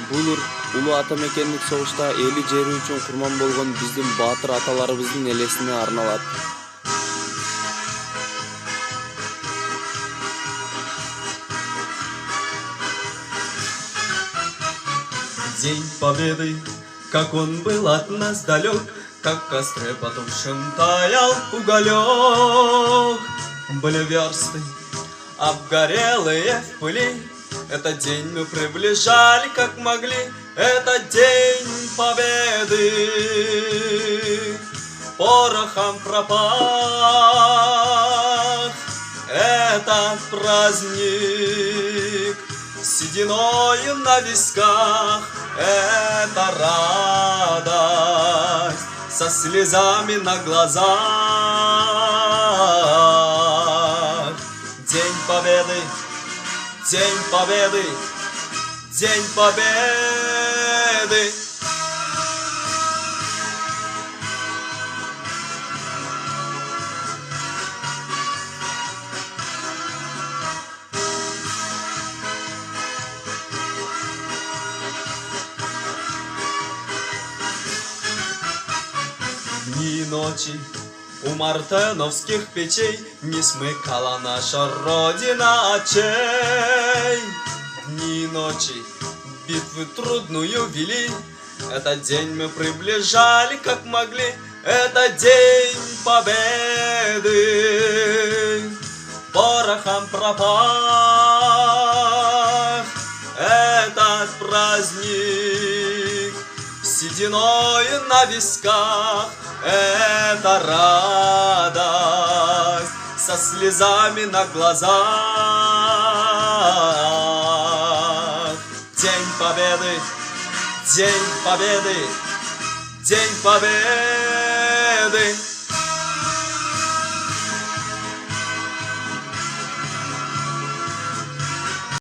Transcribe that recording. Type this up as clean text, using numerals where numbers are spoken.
Бул улуу ата мекендик согушта эли жери үчүн курман болгон биздин баатыр аталарыбыздын элесине арналат. День Победы, как он был от нас далек, как в костре потухшем таял уголек. Были версты обгорелые в пыли, этот день мы приближали как могли, это день Победы. Порохом пропах этот праздник, сединою на висках это радость, со слезами на глазах. День Победы, День Победы, День Победы. Дни и ночи у мартеновских печей не смыкала наша Родина очей. Дни и ночи битвы трудную вели, этот день мы приближали как могли, это день Победы. Порохом пропах этот праздник, сединою на висках это радость, со слезами на глазах. День Победы, День Победы, День Победы.